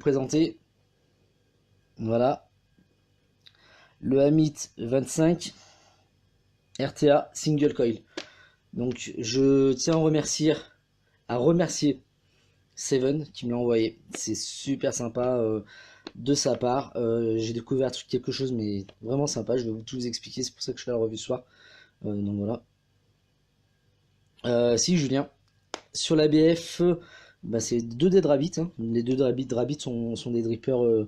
présenter. Voilà. Le Amit 25 RTA Single Coil. Donc je tiens à remercier Seven qui me l'a envoyé. C'est super sympa de sa part. J'ai découvert quelque chose mais vraiment sympa. Je vais tout vous expliquer. C'est pour ça que je fais la revue ce soir. Donc voilà. Si Julien, sur la BF, bah, c'est 2 dead rabbits. Hein. Les 2 rabbits sont des drippers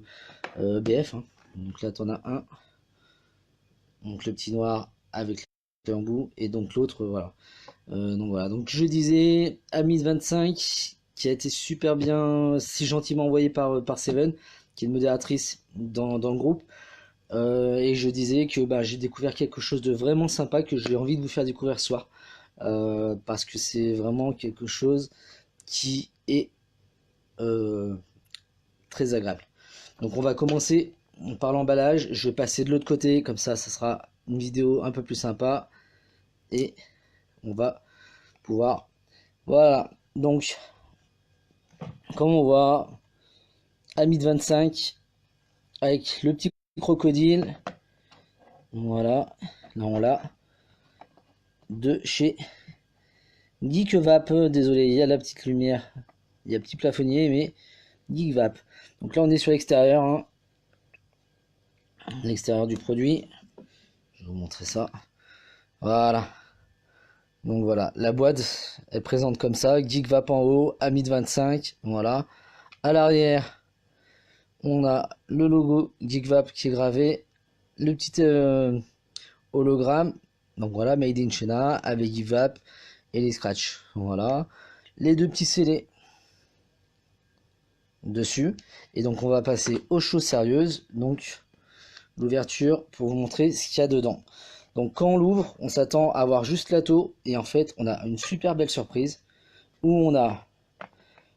BF. Hein. Donc là t'en as un. Donc le petit noir avec les embouts et donc l'autre voilà. Donc voilà, donc je disais Amit 25 qui a été super bien, si gentiment envoyé par Seven, qui est une modératrice dans le groupe. Et je disais que bah, j'ai découvert quelque chose de vraiment sympa que j'ai envie de vous faire découvrir ce soir. Parce que c'est vraiment quelque chose qui est très agréable. Donc on va commencer par l'emballage. Je vais passer de l'autre côté, comme ça sera une vidéo un peu plus sympa. Et on va pouvoir... Voilà, donc comme on voit, Amit 25 avec le petit crocodile. Voilà, là on l'a. De chez Geekvap. Désolé, il y a la petite lumière, il y a petit plafonnier, mais Geekvap. Donc là on est sur l'extérieur, hein. L'extérieur du produit. Je vais vous montrer ça. Voilà. Donc voilà, la boîte elle présente comme ça, Geekvap en haut, Amit 25, voilà. À l'arrière, on a le logo Geekvap qui est gravé, le petit hologramme, donc voilà, Made in China avec Geekvap et les scratchs, voilà. Les 2 petits scellés dessus, et donc on va passer aux choses sérieuses, donc l'ouverture pour vous montrer ce qu'il y a dedans. Donc quand on l'ouvre, on s'attend à avoir juste l'atto, et en fait on a une super belle surprise, où on a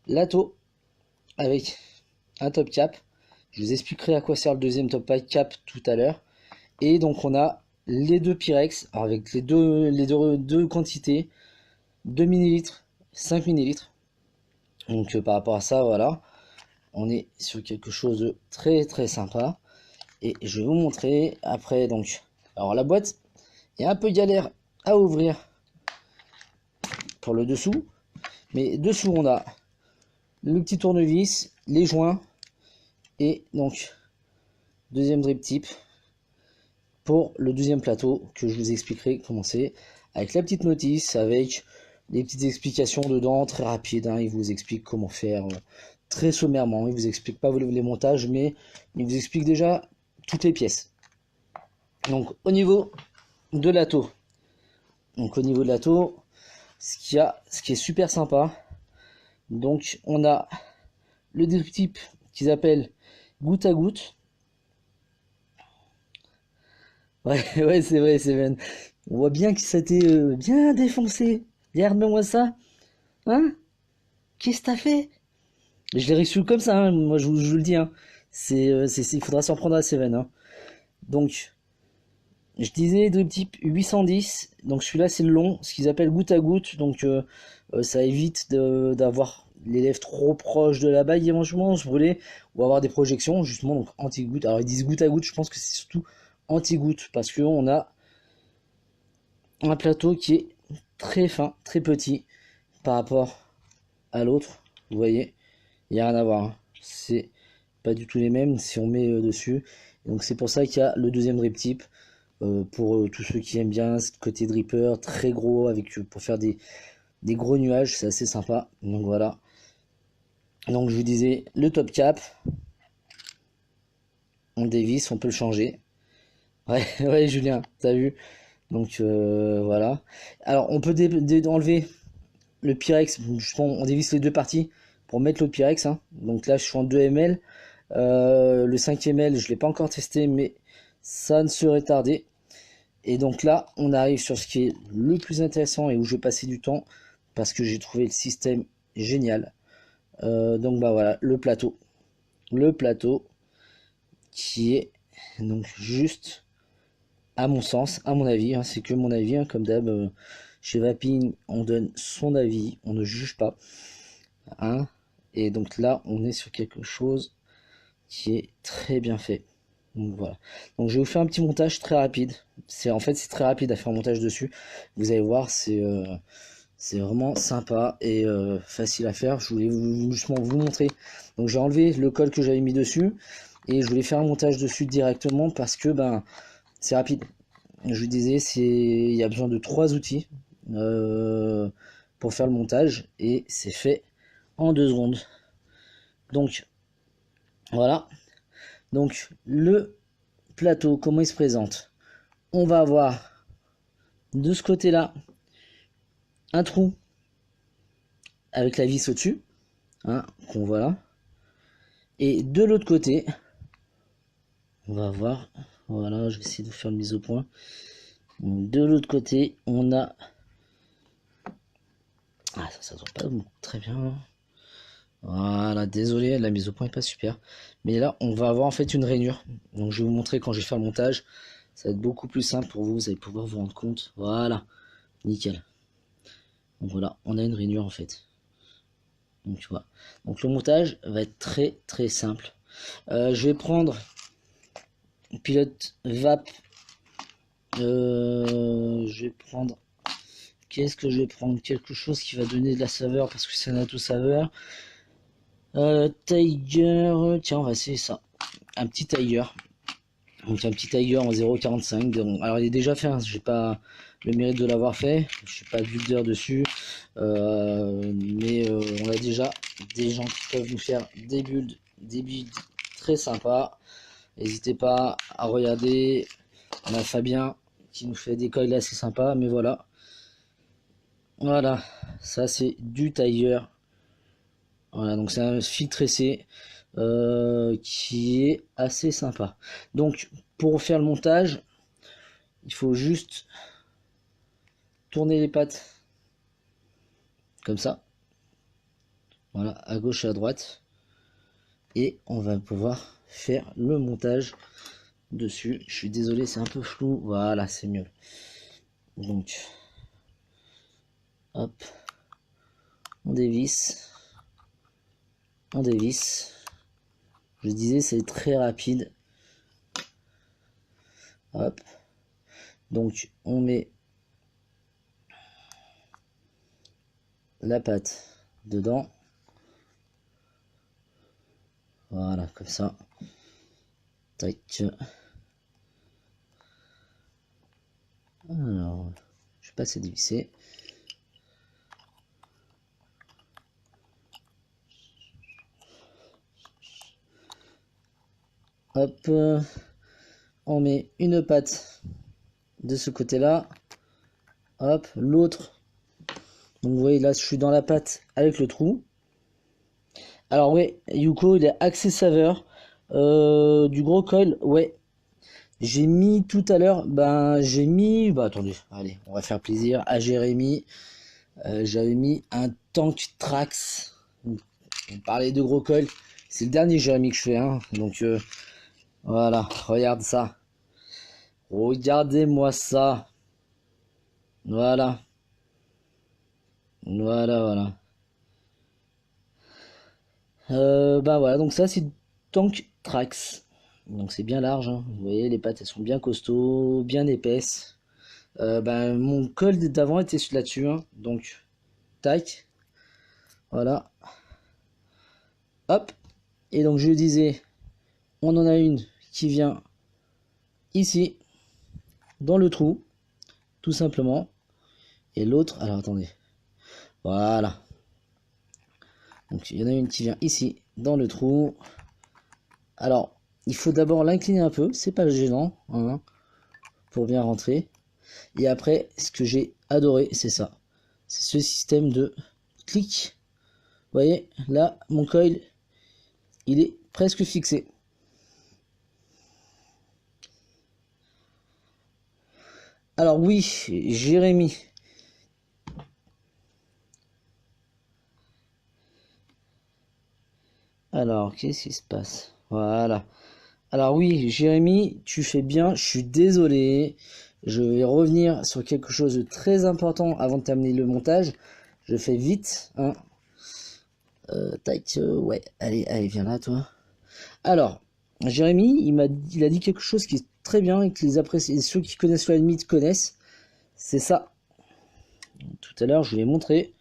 l'atto avec un top cap. Je vous expliquerai à quoi sert le deuxième top cap tout à l'heure. Et donc on a les 2 Pyrex, alors avec les deux quantités, 2 ml, 5 ml. Donc par rapport à ça, voilà, on est sur quelque chose de très très sympa. Et je vais vous montrer après. Donc, alors la boîte, il y a un peu galère à ouvrir pour le dessous, mais dessous on a le petit tournevis, les joints et donc deuxième drip tip pour le deuxième plateau que je vous expliquerai comment c'est, avec la petite notice, avec des petites explications dedans très rapides, hein. Il vous explique comment faire très sommairement, il vous explique pas les montages, mais il vous explique déjà toutes les pièces. Donc au niveau de l'atto, ce qui est super sympa, donc on a le drip tip qu'ils appellent goutte à goutte. Ouais, ouais, c'est vrai, c'est bien. On voit bien que ça t'est bien défoncé. Regarde-moi ça. Hein? Qu'est-ce que t'as fait? Je l'ai reçu comme ça, hein. Moi je vous le dis. Hein. Il faudra s'en prendre à Seven. Hein. Donc, je disais drip tip 810. Donc celui-là c'est le long, ce qu'ils appellent goutte à goutte. Donc ça évite d'avoir les lèvres trop proches de la bague éventuellement, se brûler, ou avoir des projections, justement, donc anti-goutte. Alors ils disent goutte à goutte, je pense que c'est surtout anti-goutte, parce qu'on a un plateau qui est très fin, très petit, par rapport à l'autre, vous voyez, il n'y a rien à voir, hein. C'est pas du tout les mêmes si on met dessus, et donc c'est pour ça qu'il y a le deuxième drip tip, pour tous ceux qui aiment bien ce côté dripper, très gros, avec pour faire des gros nuages, c'est assez sympa, donc voilà. Donc je vous disais, le top cap, on dévisse, on peut le changer. Ouais, ouais Julien, t'as vu. Donc voilà. Alors on peut enlever le Pyrex, on dévisse les 2 parties pour mettre le Pyrex. Hein. Donc là je suis en 2 ml. Le 5 ml je l'ai pas encore testé, mais ça ne serait tardé. Et donc là on arrive sur ce qui est le plus intéressant et où je vais passer du temps parce que j'ai trouvé le système génial. Donc bah voilà, le plateau qui est donc juste, à mon sens, à mon avis, hein, c'est que mon avis, hein, comme d'hab, chez Vaping on donne son avis, on ne juge pas, hein, et donc là on est sur quelque chose qui est très bien fait. Donc voilà. Donc je vais vous faire un petit montage très rapide. C'est très rapide à faire un montage dessus. Vous allez voir, c'est vraiment sympa et facile à faire. Je voulais justement vous montrer. Donc j'ai enlevé le col que j'avais mis dessus et je voulais faire un montage dessus directement parce que ben c'est rapide. Je vous disais, il y a besoin de 3 outils pour faire le montage et c'est fait en 2 secondes. Donc voilà. Donc le plateau, comment il se présente? On va avoir de ce côté-là un trou avec la vis au-dessus, hein, qu'on voit là. Et de l'autre côté, on va voir, voilà, je vais essayer de vous faire une mise au point. Donc, de l'autre côté, on a... Ah, ça se voit pas très bien. Voilà, désolé, la mise au point est pas super. Mais là, on va avoir en fait une rainure. Donc je vais vous montrer quand je vais faire le montage. Ça va être beaucoup plus simple pour vous, vous allez pouvoir vous rendre compte. Voilà, nickel. Donc voilà, on a une rainure en fait. Donc tu vois. Donc le montage va être très très simple. Je vais prendre pilote VAP. Je vais prendre... Qu'est-ce que je vais prendre? Quelque chose qui va donner de la saveur parce que c'est un atout saveur. Tiger, tiens, on va essayer ça. Un petit Tiger. Donc un petit Tiger en 0,45. Alors il est déjà fait, hein, j'ai pas le mérite de l'avoir fait. Je suis pas builder dessus. Mais on a déjà des gens qui peuvent nous faire des builds très sympas. N'hésitez pas à regarder. On a Fabien qui nous fait des coils assez sympas. Mais voilà. Voilà. Ça c'est du Tiger. Voilà, donc c'est un fil tressé qui est assez sympa. Donc pour faire le montage, il faut juste tourner les pattes comme ça. Voilà, à gauche et à droite. Et on va pouvoir faire le montage dessus. Je suis désolé, c'est un peu flou. Voilà, c'est mieux. Donc, hop, on dévisse. On dévisse. Je disais, c'est très rapide. Hop. Donc, on met la patte dedans. Voilà, comme ça. Tac. Alors, je vais passer dévisser. Hop, on met une patte de ce côté-là. Hop, l'autre. Donc vous voyez là, je suis dans la patte avec le trou. Alors ouais, Yuko, il est axé saveur. Du gros coil, ouais. J'ai mis tout à l'heure, j'ai mis, attendez, allez, on va faire plaisir à Jérémy. J'avais mis un Tank Trax. On parlait de gros coil. C'est le dernier Jérémy que je fais, hein. Donc voilà, regarde ça. Regardez-moi ça. Voilà. Voilà. Voilà, donc ça c'est Tank Trax. Donc c'est bien large, hein. Vous voyez, les pattes elles sont bien costauds, bien épaisses. Mon col d'avant était là-dessus, hein. Donc, tac. Voilà. Hop. Et donc je disais, on en a une qui vient ici, dans le trou, tout simplement. Et l'autre, alors attendez. Voilà. Donc il y en a une qui vient ici, dans le trou. Alors, il faut d'abord l'incliner un peu, c'est pas gênant, hein, pour bien rentrer. Et après, ce que j'ai adoré, c'est ça. C'est ce système de clic. Vous voyez, là, mon coil, il est presque fixé. Alors oui, Jérémy. Alors, qu'est-ce qui se passe? Voilà. Alors oui, Jérémy, tu fais bien, je suis désolé. Je vais revenir sur quelque chose de très important avant de terminer le montage. Je fais vite, hein. Tac, ouais, allez, viens là, toi. Alors, Jérémy, il a dit quelque chose qui est très bien et que ceux qui connaissent la limite connaissent. C'est ça. Tout à l'heure, je vous l'ai montré.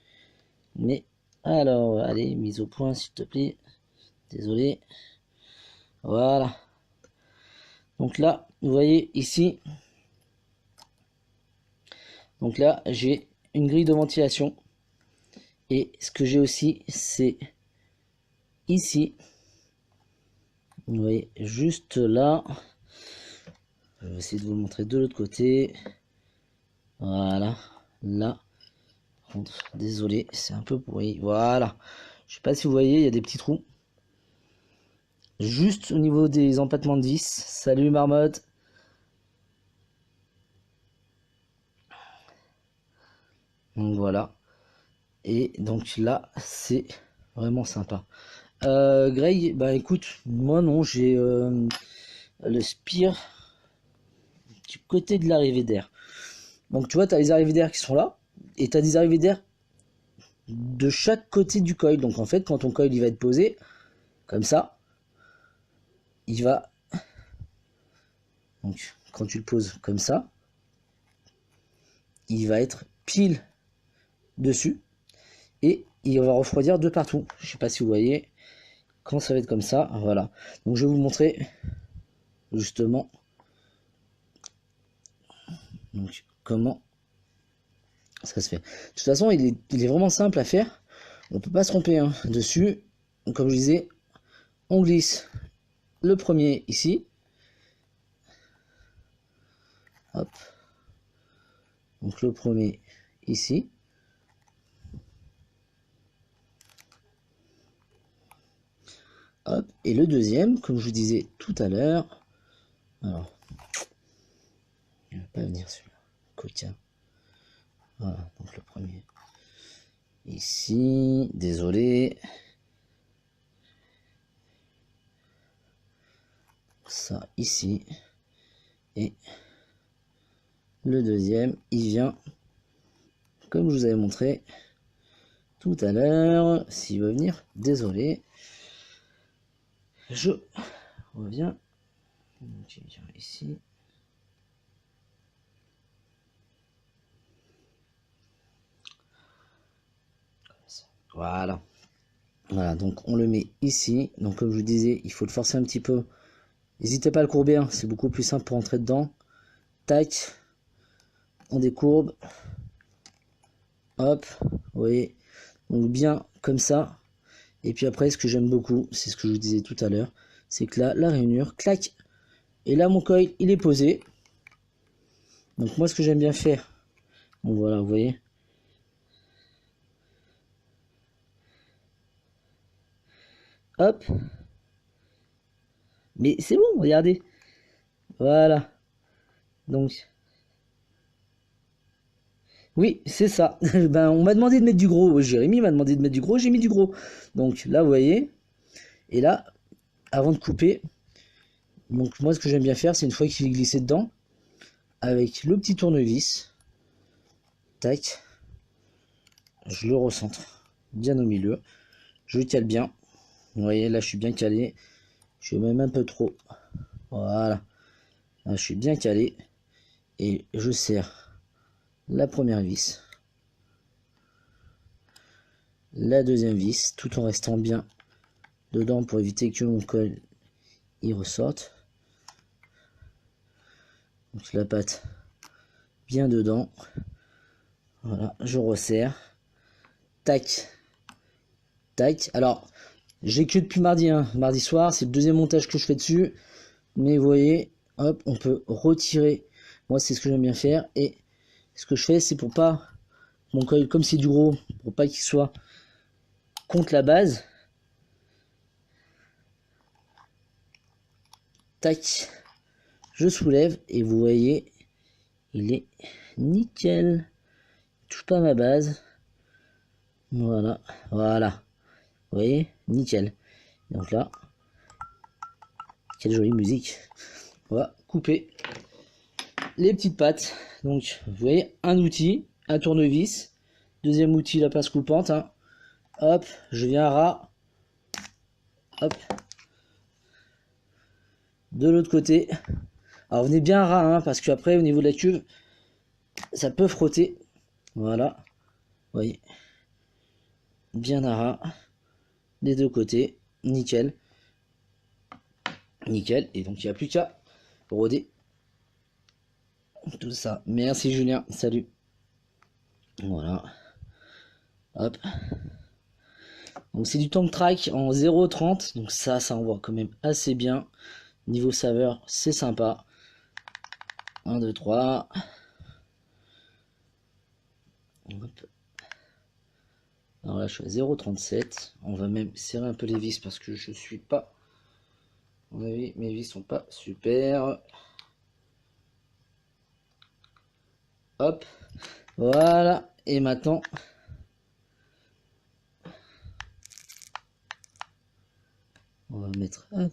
Mais, alors, allez, mise au point, s'il te plaît. Désolé. Voilà. Donc là, vous voyez ici. Donc là, j'ai une grille de ventilation. Et ce que j'ai aussi, c'est ici. Vous voyez, juste là. Je vais essayer de vous le montrer de l'autre côté. Voilà. Là. Par contre, désolé, c'est un peu pourri. Voilà. Je sais pas si vous voyez, il y a des petits trous. Juste au niveau des empattements de vis. Salut Marmotte. Donc voilà. Et donc là, c'est vraiment sympa. Greg, bah écoute, moi non, j'ai le spire du côté de l'arrivée d'air. Donc tu vois, tu as les arrivées d'air qui sont là, et tu as des arrivées d'air de chaque côté du coil. Donc en fait, quand ton coil il va être posé, comme ça, il va... Donc quand tu le poses comme ça, il va être pile dessus, et il va refroidir de partout. Je sais pas si vous voyez, quand ça va être comme ça, voilà. Donc je vais vous montrer justement donc, comment ça se fait. De toute façon, il est vraiment simple à faire. On peut pas se tromper hein, dessus. Donc, comme je disais, on glisse le premier ici. Hop. Donc le premier ici. Hop. Et le deuxième, comme je vous disais tout à l'heure. Alors, il ne va pas venir celui-là. Coquin. Voilà, donc le premier. Ici, désolé. Ça ici. Et le deuxième, il vient, comme je vous avais montré tout à l'heure. S'il veut venir, désolé. Je reviens. Donc, il vient ici. Voilà. Voilà, donc on le met ici. Donc comme je vous disais, il faut le forcer un petit peu. N'hésitez pas à le courber, hein, c'est beaucoup plus simple pour entrer dedans. Tac. On décourbe. Hop. Vous voyez. Donc bien comme ça. Et puis après, ce que j'aime beaucoup, c'est ce que je vous disais tout à l'heure, c'est que là, la rainure, clac. Et là, mon coil, il est posé. Donc moi, ce que j'aime bien faire, donc voilà, vous voyez. Hop. Mais c'est bon, regardez. Voilà. Donc. Oui, c'est ça. Ben, on m'a demandé de mettre du gros. Jérémy m'a demandé de mettre du gros, j'ai mis du gros. Donc là, vous voyez. Et là, avant de couper, donc moi, ce que j'aime bien faire, c'est une fois qu'il est glissé dedans, avec le petit tournevis, tac, je le recentre bien au milieu. Je cale bien. Vous voyez, là, je suis bien calé. Je suis même un peu trop. Voilà. Là, je suis bien calé. Et je serre la première vis. La deuxième vis, tout en restant bien dedans pour éviter que mon colle y ressorte. Donc la pâte bien dedans. Voilà, je resserre. Tac. Tac. Alors, j'ai que depuis mardi, hein. Mardi soir, c'est le deuxième montage que je fais dessus. Mais vous voyez, hop, on peut retirer. Moi, c'est ce que j'aime bien faire. Et ce que je fais, c'est pour pas mon coil, comme c'est du gros, pour pas qu'il soit contre la base. Tac. Je soulève et vous voyez, il est nickel. Il touche pas à ma base. Voilà, voilà. Vous voyez, nickel. Donc là, quelle jolie musique. On va couper les petites pattes. Donc, vous voyez, un outil, un tournevis. Deuxième outil, la pince coupante. Hein. Hop, je viens à ras. Hop. de l'autre côté. Alors venez bien ras, hein, parce qu'après au niveau de la cuve, ça peut frotter. Voilà, vous voyez, bien à ras, des deux côtés, nickel. Nickel, et donc il n'y a plus qu'à roder tout ça. Merci Julien, salut. Voilà, hop. Donc c'est du tank track en 0,30, donc ça envoie quand même assez bien. Niveau saveur, c'est sympa. 1, 2, 3. Hop. Alors là je suis à 0,37. On va même serrer un peu les vis parce que je suis pas... À mon avis, mes vis sont pas super. Hop, voilà. Et maintenant, on va mettre à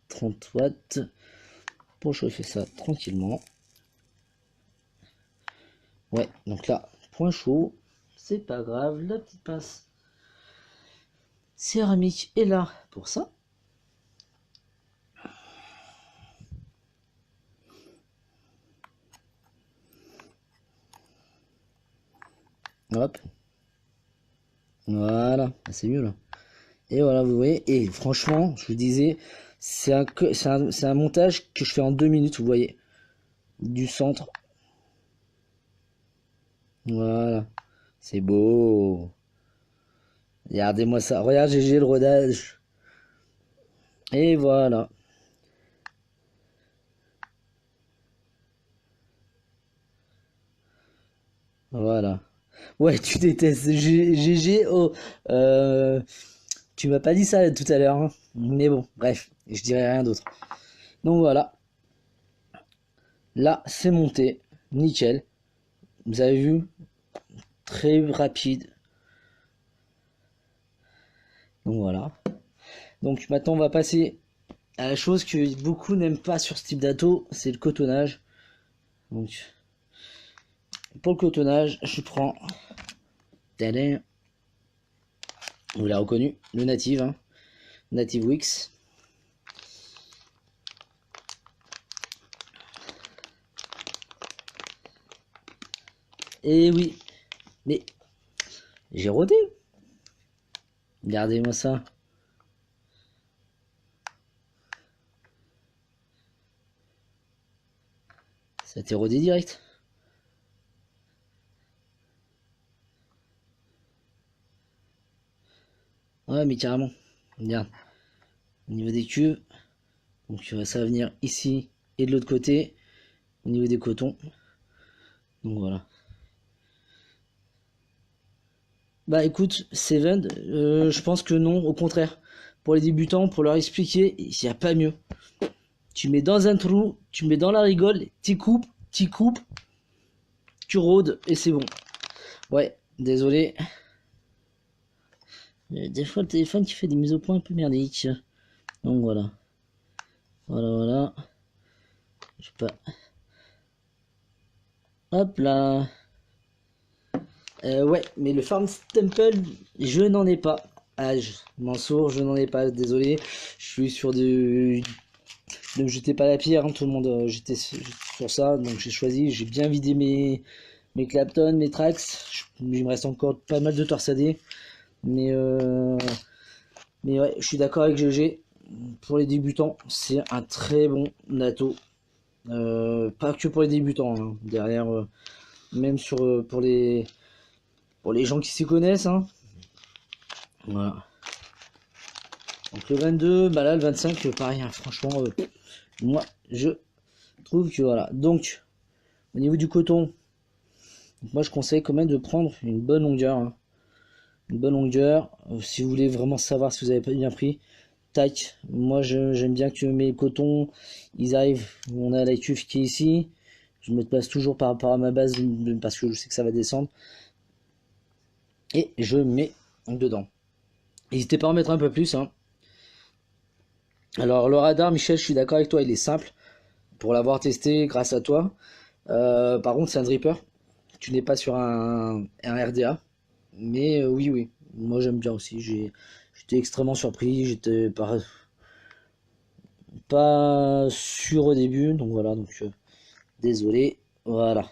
30 watts pour chauffer ça tranquillement. Ouais, donc là, point chaud, c'est pas grave, la petite pince céramique est là pour ça. Hop. Voilà, c'est mieux là. Et voilà, vous voyez, et franchement, je vous disais, c'est un montage que je fais en 2 minutes, vous voyez, du centre. Voilà, c'est beau. Regardez-moi ça, regarde GG le rodage. Et voilà. Voilà. Ouais, tu détestes GG. Oh, tu m'as pas dit ça tout à l'heure, hein. Mais bon, bref, je dirais rien d'autre. Donc voilà. Là, c'est monté. Nickel. Vous avez vu? Très rapide. Donc voilà. Donc maintenant, on va passer à la chose que beaucoup n'aiment pas sur ce type d'atto, c'est le cotonnage. Donc, pour le cotonnage, je prends... Tadam. Vous l'avez reconnu, le Native, hein. Native Wix. Et oui, mais j'ai rodé. Regardez-moi ça. Ça a été rodé direct. Ouais, mais carrément. Regarde. Au niveau des cuves. Donc ça va venir ici et de l'autre côté. Au niveau des cotons. Donc voilà. Bah écoute, Seven, je pense que non, au contraire. Pour les débutants, pour leur expliquer, il n'y a pas mieux. Tu mets dans un trou, tu mets dans la rigole, tu coupes, tu rôdes et c'est bon. Ouais, désolé. Des fois le téléphone qui fait des mises au point un peu merdiques. Donc voilà. Voilà. Je sais pas. Hop là. Ouais, mais le Farm Temple, je n'en ai pas. Ah, Mansour, je n'en ai pas, désolé. Je suis sur du... Ne me jetez pas la pierre, hein, tout le monde, j'étais sur ça, donc j'ai choisi, j'ai bien vidé mes Clapton, mes tracks. Il me reste encore pas mal de torsadés. Mais ouais, je suis d'accord avec GG. Pour les débutants, c'est un très bon natto. Pas que pour les débutants, hein. Derrière, même pour les gens qui s'y connaissent, hein. Voilà. Donc le 22, bah là le 25, pareil, hein, franchement, moi je trouve que voilà. Donc au niveau du coton, moi je conseille quand même de prendre une bonne longueur, hein. Une bonne longueur. Si vous voulez vraiment savoir si vous avez pas bien pris, tac. Moi j'aime bien que mes cotons, ils arrivent. On a la cuve qui est ici. Je me place toujours par rapport à ma base parce que je sais que ça va descendre. Et je mets dedans. N'hésitez pas à en mettre un peu plus, hein. Alors le radar, Michel, je suis d'accord avec toi, il est simple. Pour l'avoir testé grâce à toi. Par contre, c'est un dripper. Tu n'es pas sur un RDA. Mais oui. Moi, j'aime bien aussi. J'étais extrêmement surpris. pas sûr au début, donc voilà, donc désolé. Voilà,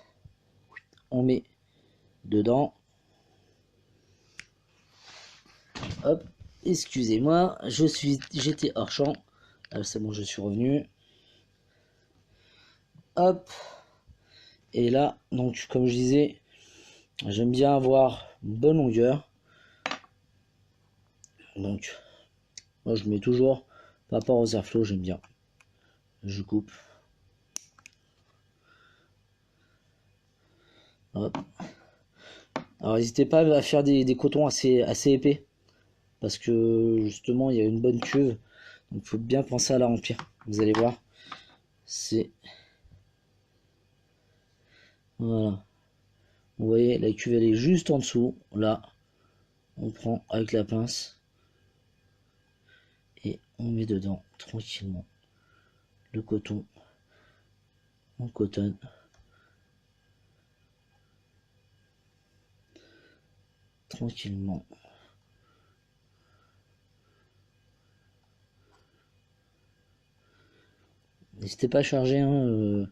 on met dedans. Hop, excusez-moi, j'étais hors champ. C'est bon, je suis revenu. Hop, et là, donc comme je disais, j'aime bien avoir une bonne longueur. Donc, moi je mets toujours, par rapport aux airflow, j'aime bien. Je coupe. Hop. Alors n'hésitez pas à faire des cotons assez épais. Parce que justement il y a une bonne cuve. Donc il faut bien penser à la remplir. Vous allez voir. C'est. Voilà. Vous voyez, la cuve elle est juste en dessous. Là, on prend avec la pince. Et on met dedans tranquillement le coton. On cotonne. Tranquillement. N'hésitez pas à charger, hein,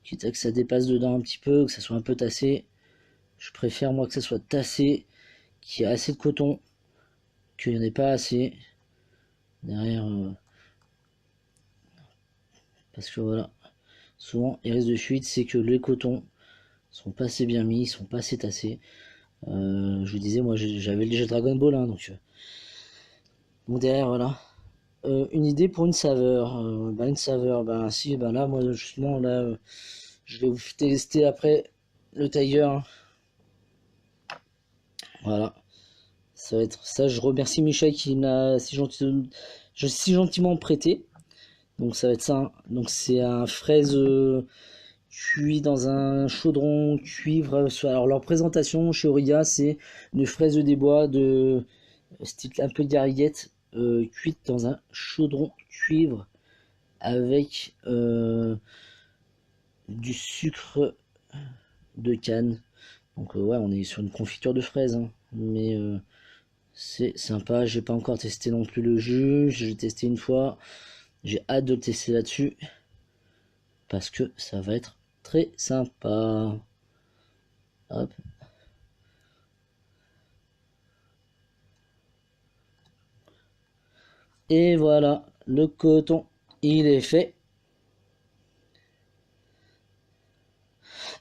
quitte à que ça dépasse dedans un petit peu, que ça soit un peu tassé. Je préfère moi que ça soit tassé, qu'il y ait assez de coton, qu'il n'y en ait pas assez. Derrière, parce que voilà, souvent les risques de fuite, c'est que les cotons sont pas assez bien mis, ils sont pas assez tassés. Je vous disais, moi j'avais déjà Dragon Ball, hein, donc derrière, voilà. Une idée pour une saveur. Une saveur, si, là, moi justement, là, je vais vous tester après le Tiger. Hein. Voilà. Ça va être ça. Je remercie Michel qui m'a si gentiment prêté. Donc ça va être ça. Hein. Donc c'est un fraise cuit dans un chaudron cuivre. Alors leur présentation chez Auriga, c'est une fraise des bois de style un peu gariguette cuite dans un chaudron cuivre avec du sucre de canne. Donc ouais, on est sur une confiture de fraises, hein. Mais c'est sympa. J'ai pas encore testé non plus le jus. J'ai testé une fois. J'ai hâte de le tester là-dessus parce que ça va être très sympa. Hop. Et voilà, le coton, il est fait.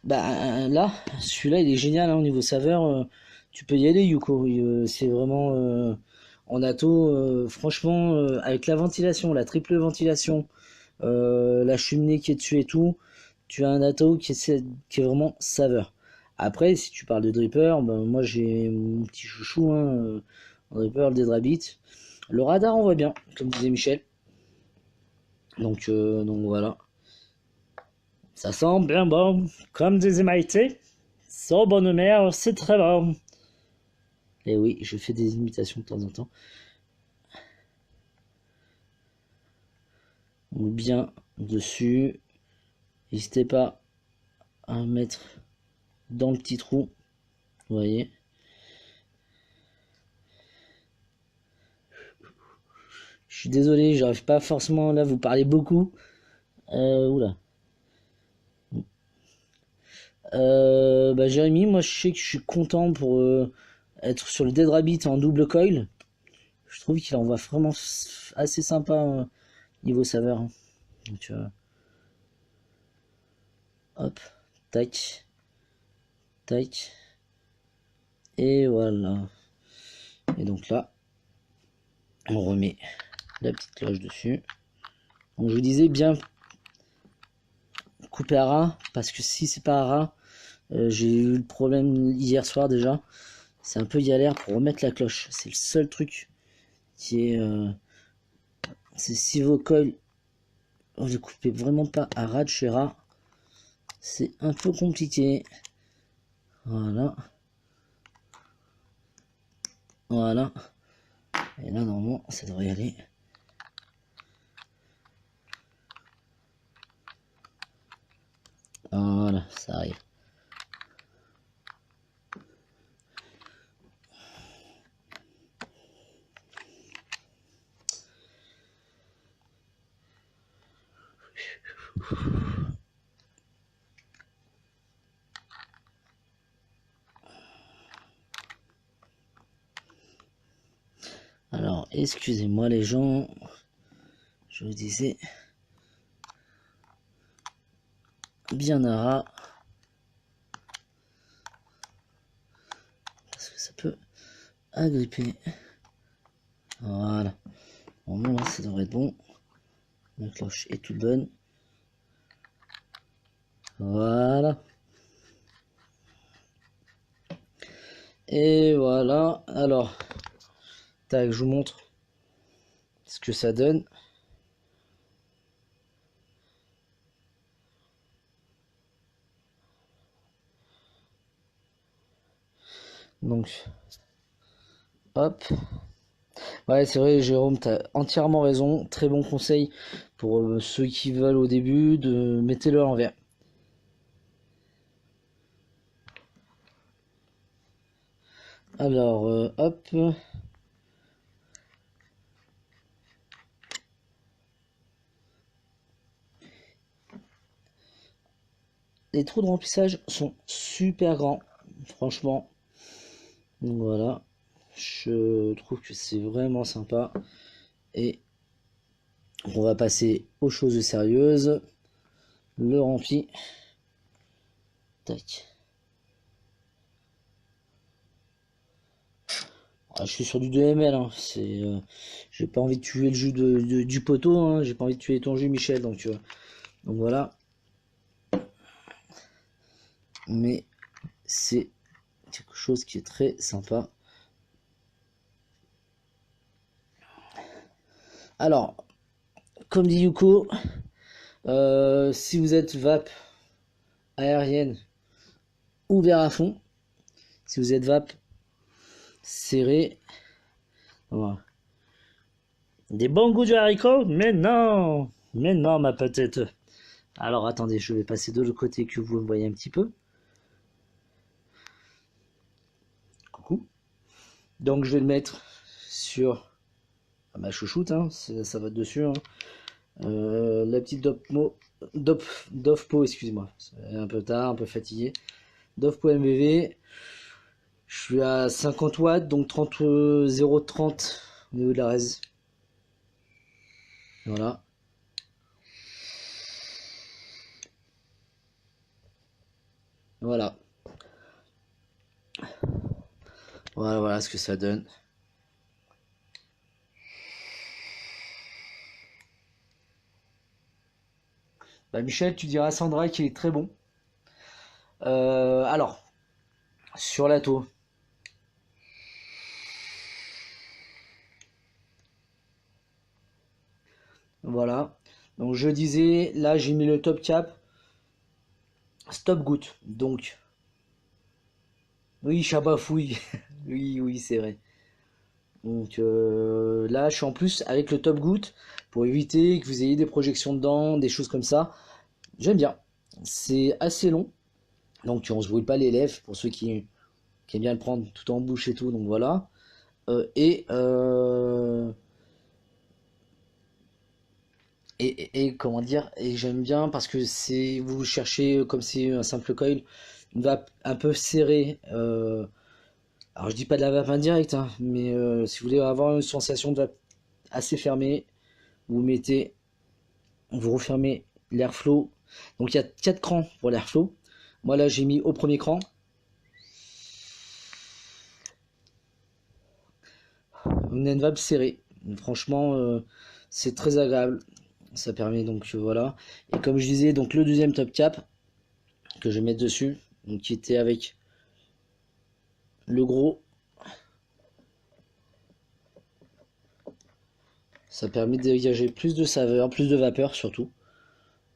Là, celui-là, il est génial, hein, au niveau saveur. Tu peux y aller, Yuko. C'est vraiment en ato. Franchement, avec la ventilation, la triple ventilation, la cheminée qui est dessus et tout, tu as un ato qui est vraiment saveur. Après, si tu parles de dripper, moi j'ai mon petit chouchou, hein, dripper, le Dedrabit. Le radar, on voit bien, comme disait Michel. Donc voilà. Ça sent bien bon, comme disait Maïté. Sans bonne mère, c'est très bon. Et oui, je fais des imitations de temps en temps. Donc bien dessus. N'hésitez pas à mettre dans le petit trou. Vous voyez. Je suis désolé, j'arrive pas forcément là, vous parlez beaucoup. Oula. Jérémy, moi je sais que je suis content pour être sur le Dead Rabbit en double coil. Je trouve qu'il envoie vraiment assez sympa niveau saveur. Hein. Donc, hop, tac, tac. Et voilà. Et donc là, on remet la petite cloche dessus. Donc je vous disais bien couper à ras, parce que si c'est pas à ras, j'ai eu le problème hier soir déjà. C'est un peu galère pour remettre la cloche. C'est le seul truc qui est... c'est si vos coils, vous les coupez vraiment pas à ras de chez ras, c'est un peu compliqué. Voilà. Voilà. Et là, normalement, ça devrait y aller. Voilà, ça arrive. Excusez-moi les gens, je vous disais bien à ras, parce que ça peut agripper. Voilà, bon, là ça devrait être bon. La cloche est toute bonne. Voilà. Et voilà, alors, tac, je vous montre ce que ça donne. Donc, hop. Ouais, c'est vrai, Jérôme, t'as entièrement raison. Très bon conseil pour ceux qui veulent au début, de mettez-le à l'envers. Alors, hop. Les trous de remplissage sont super grands, franchement. Donc voilà, je trouve que c'est vraiment sympa. Et on va passer aux choses sérieuses. Le rempli. Tac. Ah, je suis sur du 2 ml, hein. J'ai pas envie de tuer le jus du poteau, hein. J'ai pas envie de tuer ton jus, Michel, donc voilà. Mais c'est quelque chose qui est très sympa. Alors, comme dit Yuko, si vous êtes vape aérienne, ouvert à fond. Si vous êtes vape serré, voilà. Des bons goûts du haricot? Mais non, ma petite. Alors attendez, je vais passer de l'autre côté que vous me voyez un petit peu. Coucou. Donc je vais le mettre sur ma chouchoute, hein, ça va dessus. Hein. La petite Dofpo, excusez-moi, c'est un peu tard, un peu fatigué. Dofpo MVV, je suis à 50 watts, donc 0,30 au niveau de la res. Voilà. Voilà. Voilà ce que ça donne. Bah, Michel, tu diras à Sandra qu'il est très bon. Alors, sur la taux. Voilà. Donc je disais, là j'ai mis le top cap. Stop goutte. Donc, oui, chabafouille. Oui, c'est vrai. Donc là, je suis en plus avec le top goutte pour éviter que vous ayez des projections dedans, des choses comme ça. J'aime bien. C'est assez long. Donc on se brûle pas les lèvres pour ceux qui aiment bien le prendre tout en bouche et tout. Donc voilà. Et comment dire, et j'aime bien parce que c'est, vous cherchez, comme c'est un simple coil, une vape un peu serrée. Alors je dis pas de la vape indirecte, hein, mais si vous voulez avoir une sensation de vape assez fermée, vous refermez l'airflow. Donc il y a 4 crans pour l'airflow. Moi là j'ai mis au premier cran. On a une vape serrée. Franchement, c'est très agréable. Ça permet donc voilà. Et comme je disais, donc le deuxième top cap que je vais mettre dessus, donc qui était avec le gros, ça permet de dégager plus de saveur, plus de vapeur surtout.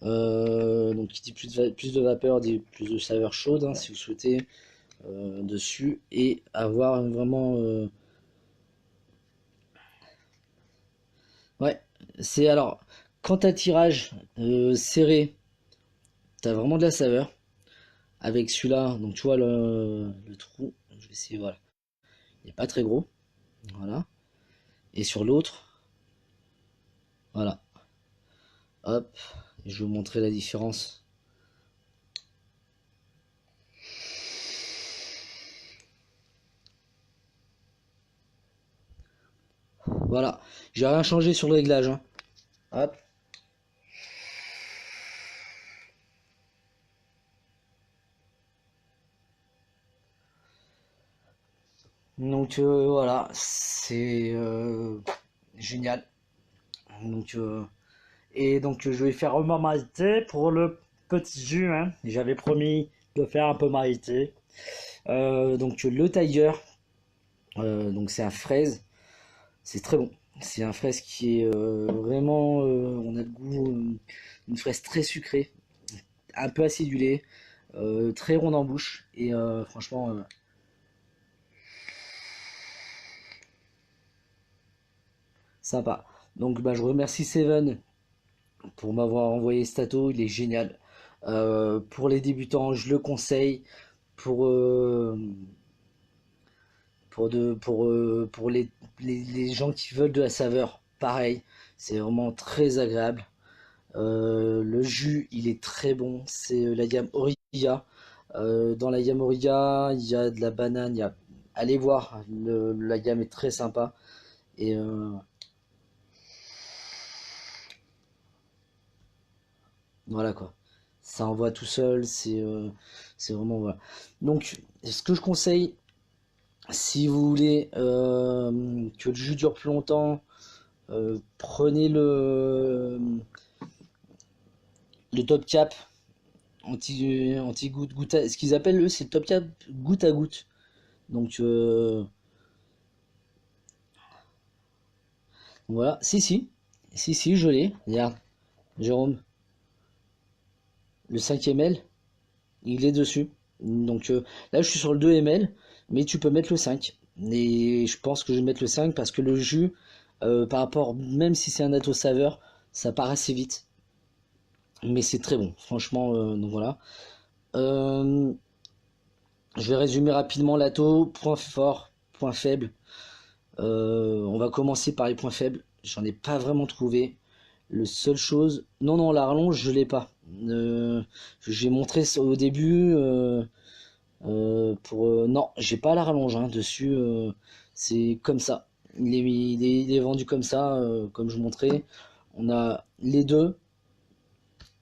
Donc qui dit plus de vapeur dit plus de saveur chaude, hein, si vous souhaitez, dessus, et avoir vraiment ouais, c'est alors quand t'as tirage serré, t'as vraiment de la saveur. Avec celui-là, donc tu vois le trou, je vais essayer, voilà, il n'est pas très gros, voilà. Et sur l'autre, voilà, hop, et je vais vous montrer la différence. Voilà, j'ai rien changé sur le réglage, hein. Hop. Donc voilà, c'est génial. Donc et donc je vais faire remariter pour le petit jus, hein. J'avais promis de faire un peu marité. Donc le Tiger, donc c'est un fraise, c'est très bon. C'est un fraise qui est vraiment, on a le goût, une fraise très sucrée, un peu acidulée, très ronde en bouche et franchement sympa. Donc bah, je remercie Seven pour m'avoir envoyé Stato, il est génial. Pour les débutants, je le conseille. Pour, pour les gens qui veulent de la saveur, pareil, c'est vraiment très agréable. Le jus, il est très bon. C'est la gamme Origa. Dans la gamme Origa, il y a de la banane. Allez voir, la gamme est très sympa. Et voilà quoi. Ça envoie tout seul. C'est vraiment. Voilà. Donc, ce que je conseille, si vous voulez que le jus dure plus longtemps, prenez le top cap anti goutte goutte ce qu'ils appellent eux c'est le top cap goutte à goutte. Donc voilà, si je l'ai. Regarde, Jérôme, le 5 ml, il est dessus. Donc là je suis sur le 2 ml, mais tu peux mettre le 5. Et je pense que je vais mettre le 5 parce que le jus, par rapport, même si c'est un ato saveur, ça part assez vite. Mais c'est très bon, franchement. Donc voilà. Euh, je vais résumer rapidement l'ato. Point fort, point faible. On va commencer par les points faibles. J'en ai pas vraiment trouvé. Le seule chose, non non, la rallonge je l'ai pas. J'ai montré ça au début. Non, j'ai pas la rallonge hein, dessus. C'est comme ça. Il est vendu comme ça, comme je montrais. On a les deux.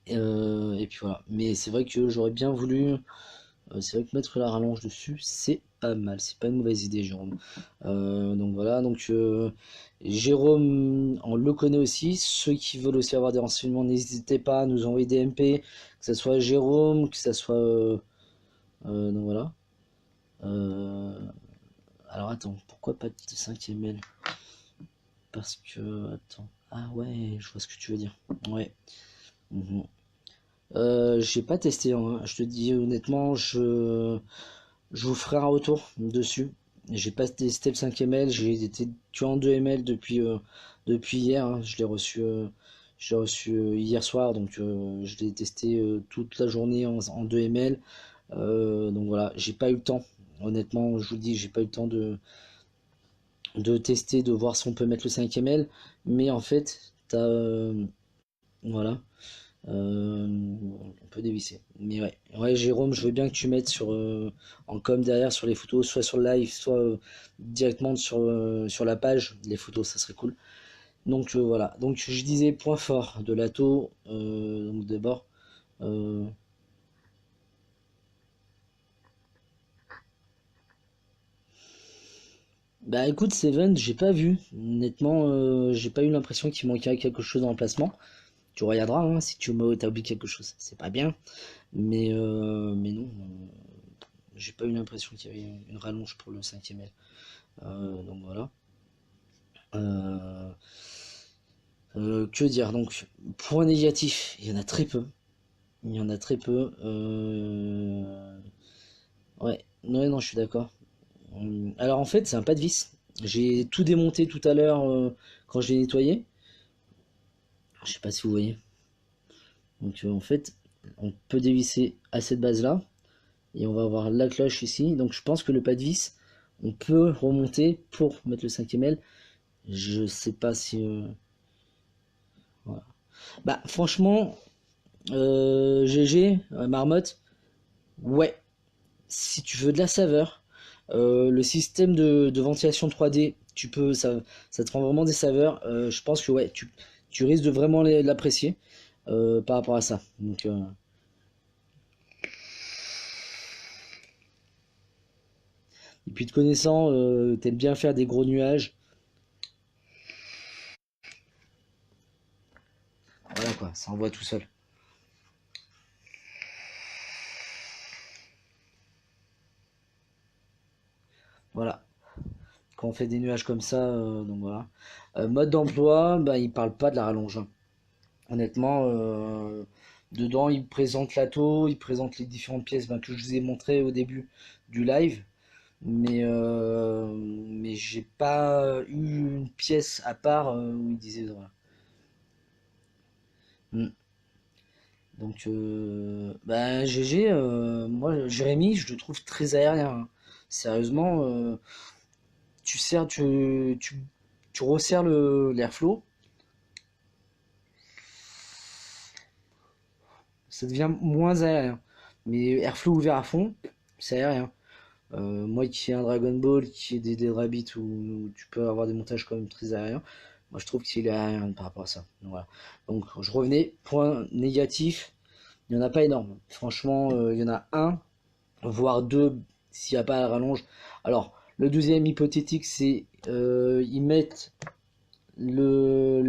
Et puis voilà. Mais c'est vrai que j'aurais bien voulu. C'est vrai que mettre la rallonge dessus, c'est pas mal. C'est pas une mauvaise idée, Jérôme. Donc voilà. Donc Jérôme, on le connaît aussi. Ceux qui veulent aussi avoir des renseignements, n'hésitez pas à nous envoyer des MP. Que ce soit Jérôme, que ce soit. Donc voilà. Euh, alors attends, pourquoi pas de 5 ml? Parce que. Attends. Ah ouais, je vois ce que tu veux dire. Ouais. Mhm. J'ai pas testé, hein. Je te dis honnêtement, je vous ferai un retour dessus. J'ai pas testé le 5 ml, j'ai été que en 2 ml depuis hier, hein. Je l'ai reçu hier soir, donc je l'ai testé toute la journée en 2 ml. Donc voilà, j'ai pas eu le temps. Honnêtement, je vous le dis, j'ai pas eu le temps de tester, de voir si on peut mettre le 5 ml. Mais en fait, voilà. On peut dévisser. Mais ouais, ouais, Jérôme, je veux bien que tu mettes en com derrière sur les photos, soit sur le live, soit directement sur la page, les photos, ça serait cool. Donc voilà. Donc je disais point fort de l'ATO. Donc d'abord, euh, bah écoute, Seven, j'ai pas vu. Honnêtement, j'ai pas eu l'impression qu'il manquait quelque chose dans l'emplacement. Tu regarderas hein, si t'as oublié quelque chose. C'est pas bien. Mais non. J'ai pas eu l'impression qu'il y avait une rallonge pour le 5 ml. Donc voilà. Euh, que dire donc? Point négatif, il y en a très peu. Il y en a très peu. Ouais, ouais, non, je suis d'accord. Alors en fait, c'est un pas de vis. J'ai tout démonté tout à l'heure quand j'ai nettoyé. Je sais pas si vous voyez. Donc en fait, on peut dévisser à cette base-là. Et on va avoir la cloche ici. Donc je pense que le pas de vis, on peut remonter pour mettre le 5 ml. Je sais pas si. Voilà. Bah franchement, GG, Marmotte, ouais, si tu veux de la saveur, Le système de ventilation 3D, ça te rend vraiment des saveurs. Je pense que ouais, tu risques de vraiment l'apprécier par rapport à ça. Donc, et puis te connaissant, t'aimes bien faire des gros nuages. Voilà quoi, ça envoie tout seul. Voilà. Quand on fait des nuages comme ça, donc voilà. Mode d'emploi, bah, il parle pas de la rallonge, hein. Honnêtement, dedans, il présente l'atto, il présente les différentes pièces ben, que je vous ai montré au début du live. Mais j'ai pas eu une pièce à part où il disait voilà. Mm. Donc, bah, GG, moi, Jérémy, je le trouve très aérien, hein. Sérieusement, tu resserres l'airflow, ça devient moins aérien. Mais airflow ouvert à fond, c'est aérien. Moi qui ai un Dragon Ball, qui ai des Dead Rabbit où tu peux avoir des montages quand même très aériens, moi je trouve qu'il est aérien par rapport à ça. Donc, voilà. Donc je revenais, point négatif, il n'y en a pas énorme. Franchement, il y en a un, voire deux s'il n'y a pas la rallonge. Alors, le deuxième hypothétique, c'est ils mettent le,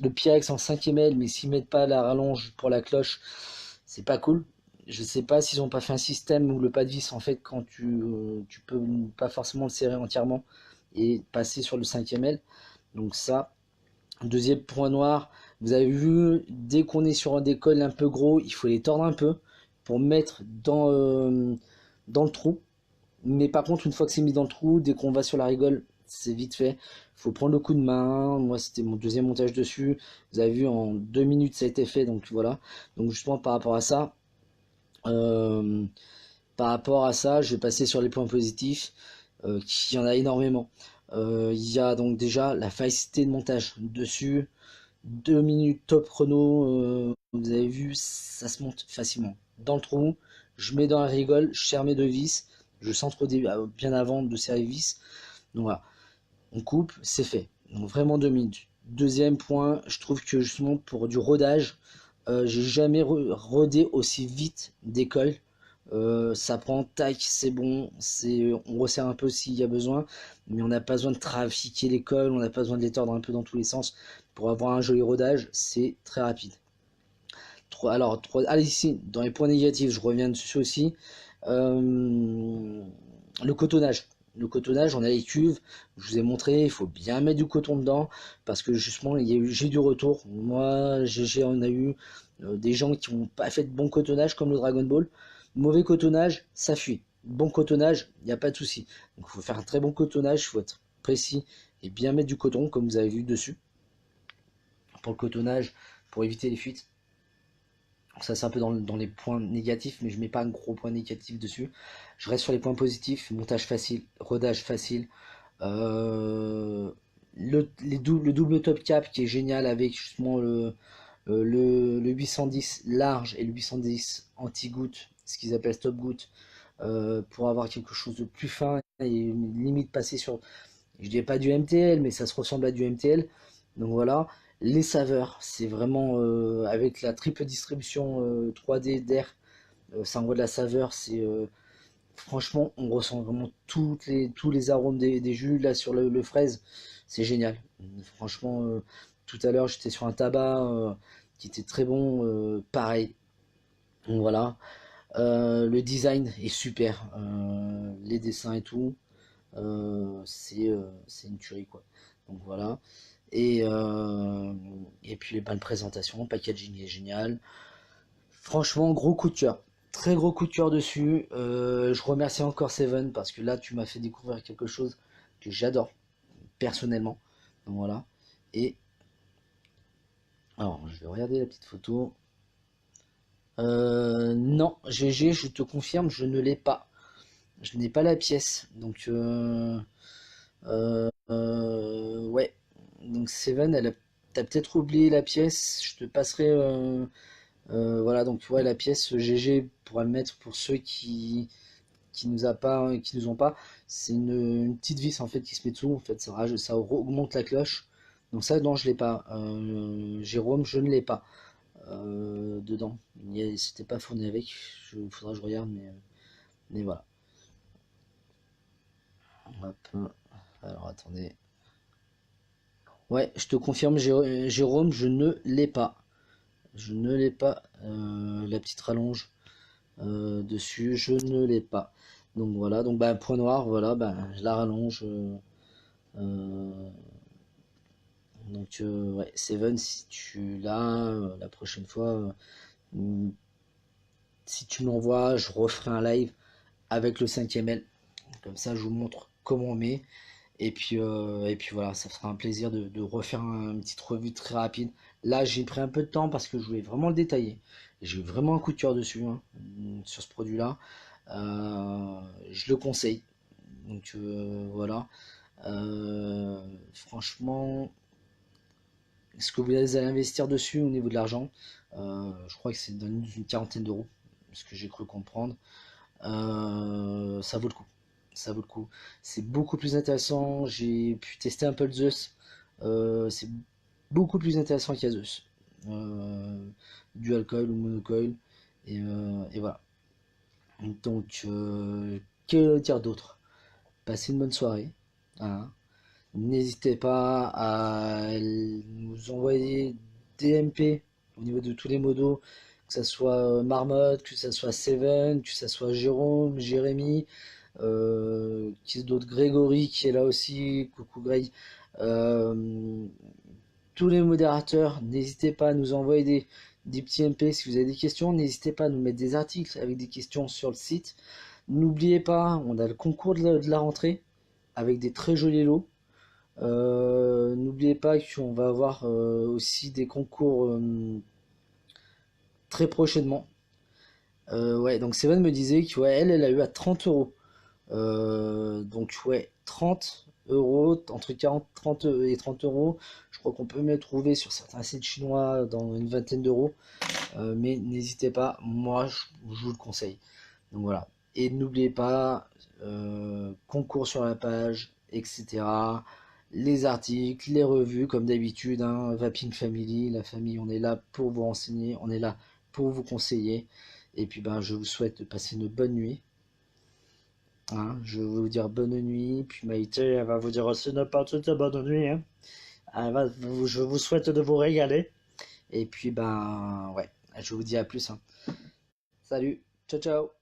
le Pyrex en 5ème aile, mais s'ils mettent pas la rallonge pour la cloche, c'est pas cool. Je sais pas s'ils ont pas fait un système où le pas de vis, en fait, quand tu peux pas forcément le serrer entièrement et passer sur le 5ème aile. Donc ça, deuxième point noir, vous avez vu, dès qu'on est sur des cols un peu gros, il faut les tordre un peu pour mettre dans le trou. Mais par contre, une fois que c'est mis dans le trou, dès qu'on va sur la rigole, c'est vite fait. Faut prendre le coup de main. Moi, c'était mon deuxième montage dessus. Vous avez vu, en 2 minutes, ça a été fait. Donc voilà. Donc justement, euh, par rapport à ça, je vais passer sur les points positifs. Qu'il y en a énormément. Il y a donc déjà la facilité de montage dessus. 2 minutes top chrono. Vous avez vu, ça se monte facilement. Dans le trou, je mets dans la rigole, je serre mes deux vis. Je centre bien avant de serrer les vis. Donc voilà, on coupe, c'est fait. Donc vraiment 2 minutes. Deuxième point, je trouve que justement pour du rodage, j'ai jamais rodé aussi vite des cols. Ça prend, tac, c'est bon, on resserre un peu s'il y a besoin, mais on n'a pas besoin de trafiquer les cols, on n'a pas besoin de les tordre un peu dans tous les sens pour avoir un joli rodage, c'est très rapide. Alors, allez ici, dans les points négatifs, je reviens dessus aussi. Euh, le cotonnage. Le cotonnage, on a les cuves, je vous ai montré, il faut bien mettre du coton dedans, parce que justement, j'ai du retour. Moi, on a eu des gens qui n'ont pas fait de bon cotonnage, comme le Dragon Ball. Mauvais cotonnage, ça fuit. Bon cotonnage, il n'y a pas de souci. Donc il faut faire un très bon cotonnage, il faut être précis et bien mettre du coton, comme vous avez vu dessus, pour le cotonnage, pour éviter les fuites. Ça c'est un peu dans les points négatifs, mais je mets pas un gros point négatif dessus. Je reste sur les points positifs, montage facile, rodage facile, euh, le double top cap qui est génial avec justement le 810 large et le 810 anti-goutte, ce qu'ils appellent stop goutte, pour avoir quelque chose de plus fin et limite passer sur, je dirais pas du MTL, mais ça se ressemble à du MTL. Donc voilà, les saveurs, c'est vraiment avec la triple distribution 3D d'air, ça envoie de la saveur. C'est franchement, on ressent vraiment tous les arômes des jus là sur le fraise, c'est génial. Franchement, tout à l'heure j'étais sur un tabac qui était très bon, pareil. Donc voilà, le design est super, les dessins et tout. C'est une tuerie quoi. Donc voilà. Et puis les balles présentation, le packaging est génial. Franchement, gros coup de cœur. Très gros coup de cœur dessus. Je remercie encore Seven parce que là tu m'as fait découvrir quelque chose que j'adore personnellement. Donc voilà. Et alors je vais regarder la petite photo. Non, GG, je te confirme, je ne l'ai pas. Je n'ai pas la pièce. Donc ouais. Donc Seven, t'as peut-être oublié la pièce. Je te passerai. Voilà, donc tu vois la pièce GG pourra le mettre pour ceux qui qui nous ont pas, c'est une petite vis en fait qui se met dessous. En fait, ça augmente la cloche. Donc ça, non, je l'ai pas. Jérôme, je ne l'ai pas dedans. C'était pas fourni avec. Faudra que je regarde, mais voilà. Hop. Alors attendez. Ouais, je te confirme, Jérôme, je ne l'ai pas. Je ne l'ai pas. La petite rallonge dessus, je ne l'ai pas. Donc voilà, donc bah, point noir, voilà, bah, je la rallonge. Euh, donc ouais, Seven, si tu l'as, la prochaine fois, si tu m'envoies, je referai un live avec le 5e L. Comme ça, je vous montre comment on met. Et puis voilà, ça sera un plaisir de refaire une petite revue très rapide. Là, j'ai pris un peu de temps parce que je voulais vraiment le détailler. J'ai eu vraiment un coup de cœur dessus, hein, sur ce produit-là. Je le conseille. Donc voilà. Franchement, est-ce que vous allez investir dessus au niveau de l'argent? Je crois que c'est dans une quarantaine d'euros, ce que j'ai cru comprendre. Ça vaut le coup. Ça vaut le coup. C'est beaucoup plus intéressant. J'ai pu tester un peu le Zeus. C'est beaucoup plus intéressant qu'il y a Zeus. Dual coil ou monocoil. Et voilà. Donc, que dire d'autre? Passez une bonne soirée. Hein. N'hésitez pas à nous envoyer des MP au niveau de tous les modos, que ce soit Marmotte, que ce soit Seven, que ce soit Jérôme, Jérémy, qui est d'autres, Grégory qui est là aussi, coucou Greg. Euh, Tous les modérateurs, n'hésitez pas à nous envoyer des petits MP si vous avez des questions, n'hésitez pas à nous mettre des articles avec des questions sur le site. N'oubliez pas, on a le concours de la rentrée avec des très jolis lots. N'oubliez pas qu'on va avoir aussi des concours très prochainement. Ouais, donc Seven me disait que ouais, elle a eu à 30 euros. Donc ouais, 30 euros, entre 40, 30 et 30 euros. Je crois qu'on peut me les trouver sur certains sites chinois dans une vingtaine d'euros. Mais n'hésitez pas, moi je vous le conseille. Donc voilà. Et n'oubliez pas, concours sur la page, etc. Les articles, les revues, comme d'habitude, hein, Vaping Family, la famille, on est là pour vous renseigner, on est là pour vous conseiller. Et puis ben, je vous souhaite de passer une bonne nuit. Hein, je vais vous dire bonne nuit, puis Maïté, elle va vous dire aussi ne pas toute bonne nuit. Hein. Je vous souhaite de vous régaler. Et puis ben, ouais, je vous dis à plus. Hein. Salut, ciao ciao.